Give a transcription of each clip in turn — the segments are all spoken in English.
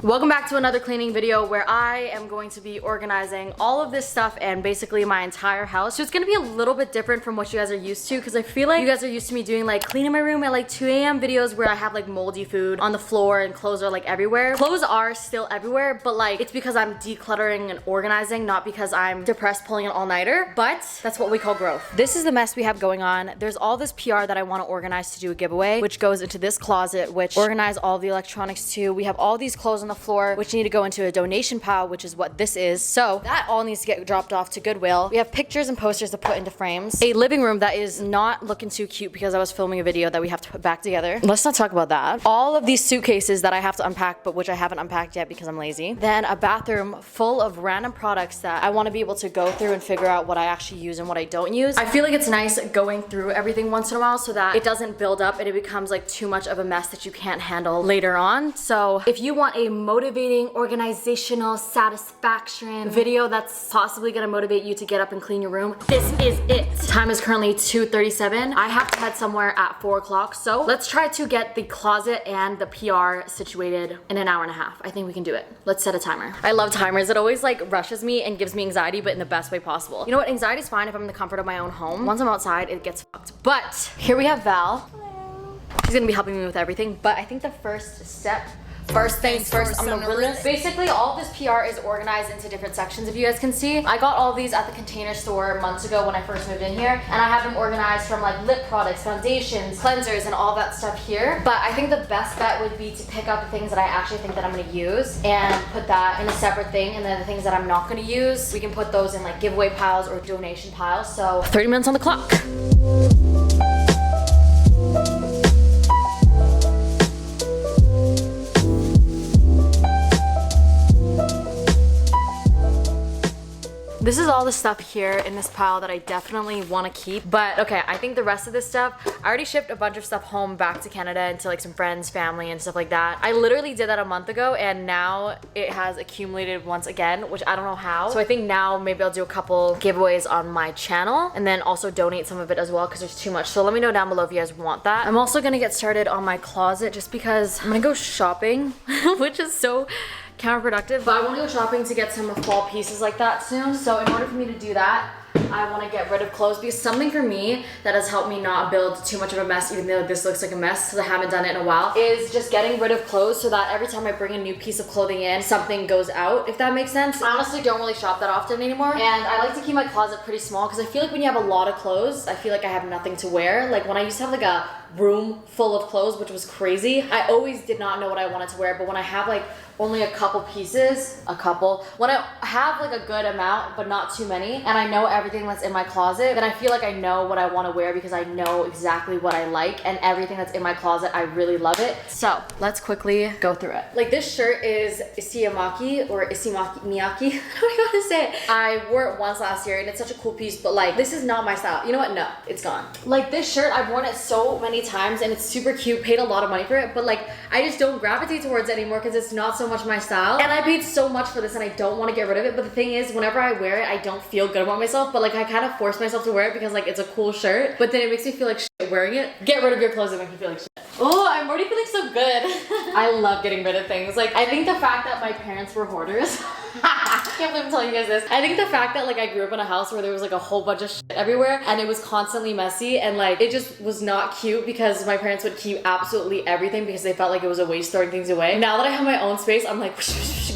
video. Welcome back to another cleaning video where I am going to be organizing all of this stuff and basically my entire house. So it's gonna be a little bit different from what you guys are used to because I feel like you guys are used to me doing like cleaning my room at like 2 a.m. videos where I have like moldy food on the floor and clothes are like everywhere. Clothes are still everywhere, but like it's because I'm decluttering and organizing, not because I'm depressed pulling an all-nighter, but that's what we call growth. This is the mess we have going on. There's all this PR that I want to organize to do a giveaway, which goes into this closet, which organize all the electronics to. We have all these clothes on the floor, which need to go into a donation pile, which is what this is. So that all needs to get dropped off to Goodwill. We have pictures and posters to put into frames. A living room that is not looking too cute because I was filming a video that we have to put back together. Let's not talk about that. All of these suitcases that I have to unpack, but which I haven't unpacked yet because I'm lazy. Then a bathroom full of random products that I want to be able to go through and figure out what I actually use and what I don't use. I feel like it's nice going through everything once in a while so that it doesn't build up and it becomes like too much of a mess that you can't handle later on. So if you want a motivating, organizational, satisfaction video that's possibly gonna motivate you to get up and clean your room, this is it. Time is currently 2:37. I have to head somewhere at 4 o'clock. So let's try to get the closet and the PR situated in an hour and a half. I think we can do it. Let's set a timer. I love timers. It always like rushes me and gives me anxiety, but in the best way possible. You know what? Anxiety is fine if I'm in the comfort of my own home. Once I'm outside, it gets fucked. But here we have Val. She's gonna be helping me with everything, but I think the first things first, I'm gonna ruin this. Basically, all of this PR is organized into different sections, if you guys can see. I got all these at the Container Store months ago when I first moved in here, and I have them organized from like lip products, foundations, cleansers, and all that stuff here. But I think the best bet would be to pick up the things that I actually think that I'm gonna use and put that in a separate thing, and then the things that I'm not gonna use, we can put those in like giveaway piles or donation piles. So 30 minutes on the clock. This is all the stuff here in this pile that I definitely want to keep. But okay, I think the rest of this stuff, I already shipped a bunch of stuff home back to Canada and to like some friends, family, and stuff like that. I literally did that a month ago and now it has accumulated once again, which I don't know how. So I think now maybe I'll do a couple giveaways on my channel and then also donate some of it as well because there's too much. So let me know down below if you guys want that. I'm also gonna get started on my closet just because I'm gonna go shopping, which is so counterproductive, but I want to go shopping to get some fall pieces like that soon. So in order for me to do that, I want to get rid of clothes because something for me that has helped me not build too much of a mess, even though this looks like a mess because I haven't done it in a while, is just getting rid of clothes so that every time I bring a new piece of clothing in, something goes out, if that makes sense. I honestly don't really shop that often anymore, and I like to keep my closet pretty small because I feel like when you have a lot of clothes, I feel like I have nothing to wear. Like when I used to have like a room full of clothes, which was crazy, I always did not know what I wanted to wear, but when I have like only a couple pieces, when I have like a good amount but not too many, and I know everything that's in my closet, then I feel like I know what I want to wear because I know exactly what I like, and everything that's in my closet, I really love it. So let's quickly go through it. Like this shirt is Isimaki or Isimaki, I don't know how to say it. I wore it once last year and it's such a cool piece, but like this is not my style. You know what? No, it's gone. Like this shirt, I've worn it so many times and it's super cute, paid a lot of money for it, but like I just don't gravitate towards it anymore because it's not so much my style, and I paid so much for this and I don't want to get rid of it. But the thing is, whenever I wear it, I don't feel good about myself, but like I kind of force myself to wear it because like it's a cool shirt, but then it makes me feel like shit wearing it. Get rid of your clothes that make you feel like shit. Oh, I'm already feeling so good. I love getting rid of things. Like I think the fact that my parents were hoarders I can't believe I'm telling you guys this. I think the fact that like I grew up in a house where there was like a whole bunch of shit everywhere and it was constantly messy and like it just was not cute because my parents would keep absolutely everything because they felt like it was a waste throwing things away. Now that I have my own space, I'm like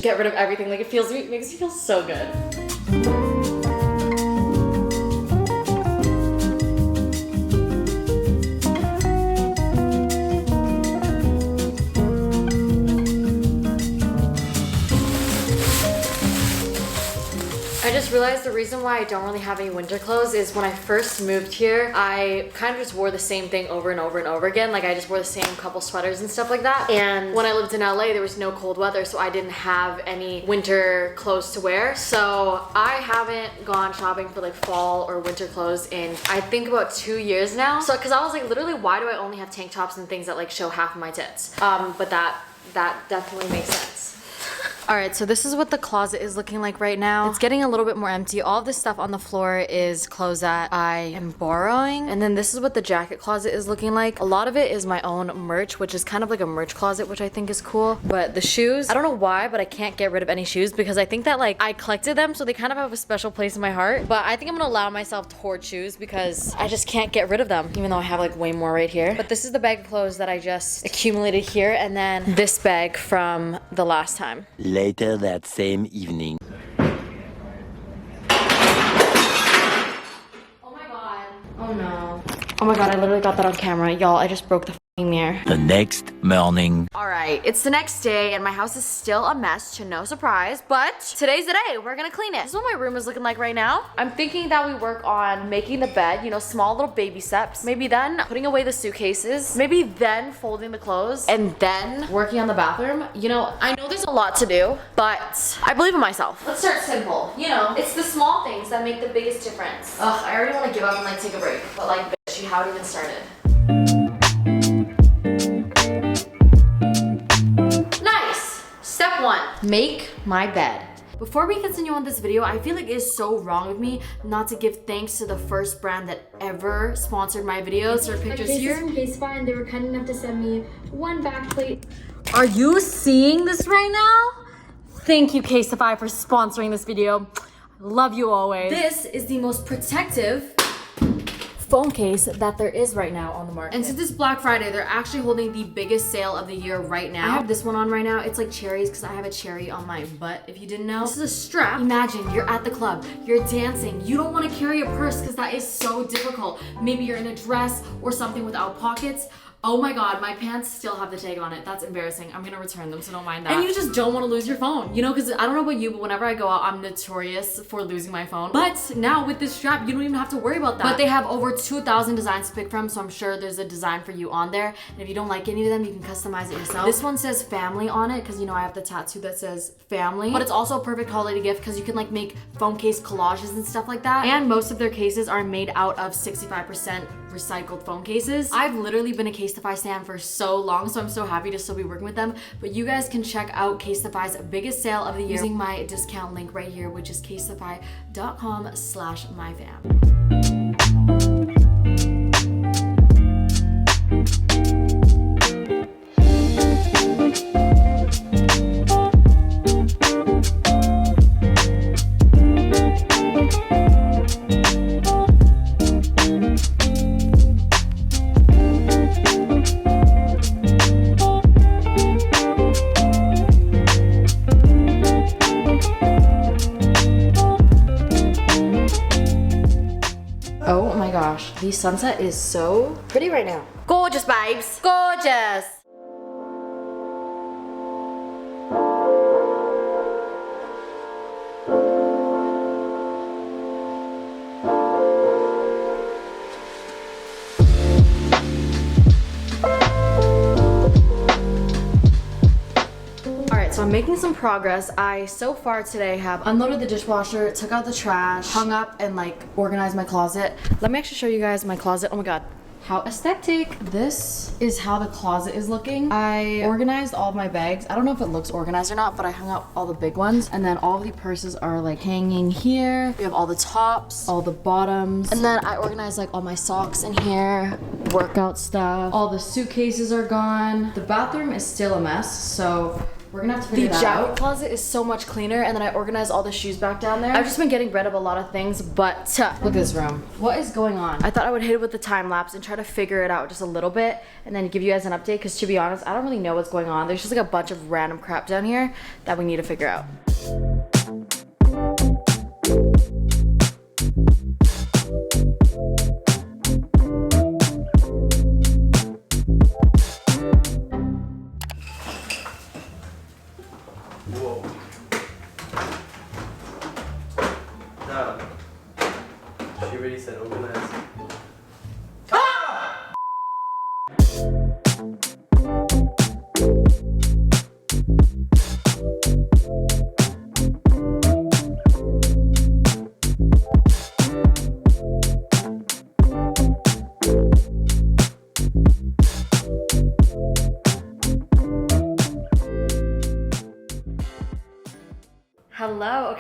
get rid of everything. Like it makes me feel so good. I just realized the reason why I don't really have any winter clothes is when I first moved here, I kind of just wore the same thing over and over and over again. Like I just wore the same couple sweaters and stuff like that. And when I lived in LA, there was no cold weather, so I didn't have any winter clothes to wear. So I haven't gone shopping for like fall or winter clothes in I think about 2 years now. So because I was like literally, why do I only have tank tops and things that like show half of my tits? But that definitely makes sense. All right, so this is what the closet is looking like right now. It's getting a little bit more empty. All of this stuff on the floor is clothes that I am borrowing. And then this is what the jacket closet is looking like. A lot of it is my own merch, which is kind of like a merch closet, which I think is cool. But the shoes, I don't know why, but I can't get rid of any shoes because I think that like I collected them, so they kind of have a special place in my heart. But I think I'm gonna allow myself to hoard shoes because I just can't get rid of them, even though I have like way more right here. But this is the bag of clothes that I just accumulated here, and then this bag from the last time. Later that same evening. Oh my god. Oh no. Oh my god, I literally got that on camera. Y'all, I just broke the f***ing mirror. The next morning. Alright, it's the next day and my house is still a mess, to no surprise, but today's the day. We're gonna clean it. This is what my room is looking like right now. I'm thinking that we work on making the bed, you know, small little baby steps. Maybe then putting away the suitcases. Maybe then folding the clothes. And then working on the bathroom. You know, I know there's a lot to do, but I believe in myself. Let's start simple. You know, it's the small things that make the biggest difference. Ugh, I already want to give up and like take a break. But like, bitch, you haven't even started. Step 1, make my bed. Before we continue on this video, I feel like it's so wrong of me not to give thanks to the first brand that ever sponsored my videos. There are pictures here. From Casetify, and they were kind enough to send me one backplate. Are you seeing this right now? Thank you, Casetify, for sponsoring this video. Love you always. This is the most protective phone case that there is right now on the market. And since it's Black Friday, they're actually holding the biggest sale of the year right now. I have this one on right now. It's like cherries because I have a cherry on my butt, if you didn't know. This is a strap. Imagine you're at the club, you're dancing. You don't want to carry a purse because that is so difficult. Maybe you're in a dress or something without pockets. Oh my god, my pants still have the tag on it. That's embarrassing. I'm gonna return them, so don't mind that. And you just don't want to lose your phone, you know, because I don't know about you, but whenever I go out, I'm notorious for losing my phone. But now with this strap, you don't even have to worry about that. But they have over 2,000 designs to pick from, so I'm sure there's a design for you on there. And if you don't like any of them, you can customize it yourself. This one says family on it, because you know I have the tattoo that says family. But it's also a perfect holiday gift because you can like make phone case collages and stuff like that. And most of their cases are made out of 65% recycled phone cases. I've literally been a Casetify stan for so long, so I'm so happy to still be working with them. But you guys can check out Casetify's biggest sale of the year using my discount link right here, which is casetify.com/myfam. Oh my gosh, the sunset is so pretty right now. Gorgeous, babes. Gorgeous. So I'm making some progress. I so far today have unloaded the dishwasher, took out the trash, hung up and like organized my closet. Let me actually show you guys my closet. Oh my god, how aesthetic. This is how the closet is looking. I organized all of my bags. I don't know if it looks organized or not, but I hung up all the big ones. And then all of the purses are like hanging here. We have all the tops, all the bottoms. And then I organized like all my socks in here, workout stuff. All the suitcases are gone. The bathroom is still a mess, so we're gonna have to figure that out. The jacket closet is so much cleaner, and then I organized all the shoes back down there. I've just been getting rid of a lot of things, but look at this room. What is going on? I thought I would hit it with the time lapse and try to figure it out just a little bit, and then give you guys an update, because to be honest, I don't really know what's going on. There's just like a bunch of random crap down here that we need to figure out. Whoa. Nah. She already said organize. Ah!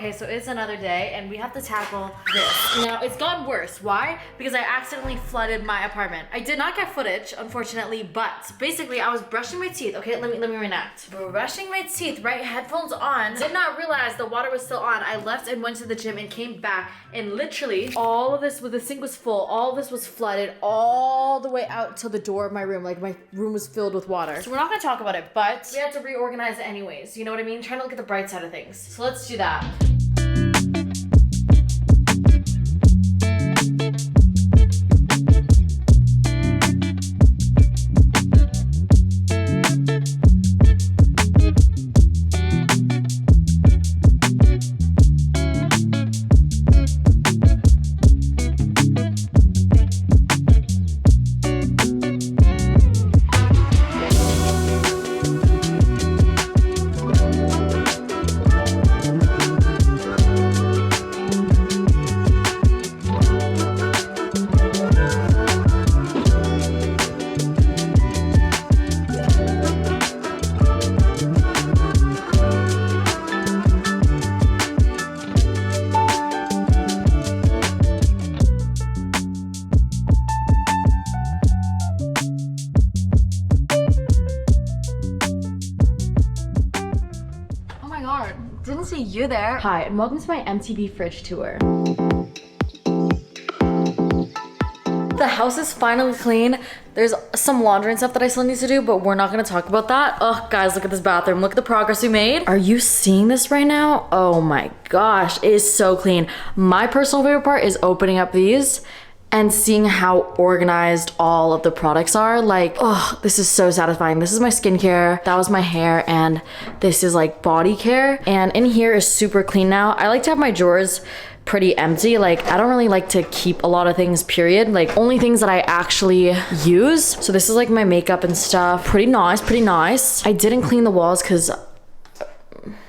okay, so it's another day and we have to tackle this. Now, it's gotten worse. Why? Because I accidentally flooded my apartment. I did not get footage, unfortunately, but basically I was brushing my teeth. Okay, let me reenact. Brushing my teeth, right? Headphones on. Did not realize the water was still on. I left and went to the gym and came back, and literally all of this, the sink was full, all of this was flooded all the way out to the door of my room. Like, my room was filled with water. So we're not gonna talk about it, but we had to reorganize it anyways. You know what I mean? Trying to look at the bright side of things. So let's do that. Didn't see you there. Hi, and welcome to my MTV fridge tour. The house is finally clean. There's some laundry and stuff that I still need to do, but we're not gonna talk about that. Oh, guys, look at this bathroom. Look at the progress we made. Are you seeing this right now? Oh my gosh, it is so clean. My personal favorite part is opening up these and seeing how organized all of the products are. Like, oh, this is so satisfying. This is my skincare, that was my hair, and this is like body care. And in here is super clean now. I like to have my drawers pretty empty. Like, I don't really like to keep a lot of things, period. Like, only things that I actually use. So this is like my makeup and stuff. Pretty nice, pretty nice. I didn't clean the walls because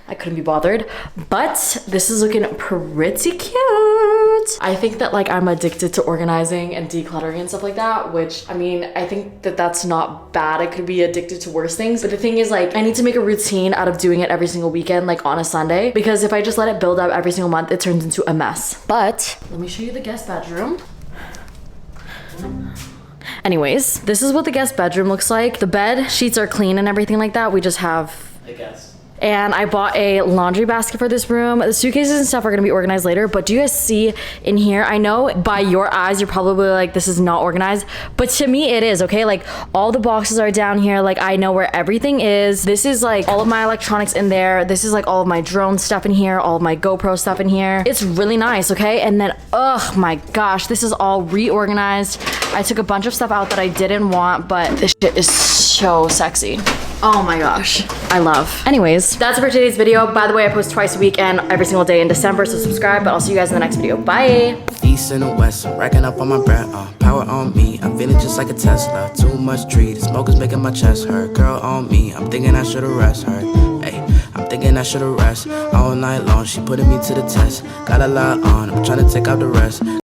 I couldn't be bothered, but this is looking pretty cute. I think that like I'm addicted to organizing and decluttering and stuff like that, which I mean, I think that that's not bad. I could be addicted to worse things, but the thing is, like, I need to make a routine out of doing it every single weekend, like on a Sunday, because if I just let it build up every single month, it turns into a mess. But let me show you the guest bedroom. Anyways, this is what the guest bedroom looks like. The bed sheets are clean and everything like that. We just have, I guess. And I bought a laundry basket for this room. The suitcases and stuff are gonna be organized later, but do you guys see in here? I know by your eyes, you're probably like, this is not organized, but to me it is, okay? Like, all the boxes are down here. Like, I know where everything is. This is like all of my electronics in there. This is like all of my drone stuff in here, all of my GoPro stuff in here. It's really nice, okay? And then, oh my gosh, this is all reorganized. I took a bunch of stuff out that I didn't want, but this shit is so sexy. Oh my gosh, I love. Anyways, that's it for today's video. By the way, I post twice a week and every single day in December, so subscribe, but I'll see you guys in the next video. Bye. East and the west, I'm racking up on my bread, power on me, I'm feeling just like a Tesla. Too much tree, the smoke is making my chest hurt. Girl on me, I'm thinking I should've rest her. Hey, I'm thinking I should've rest all night long. She putting me to the test, got a lot on, I'm trying to take out the rest.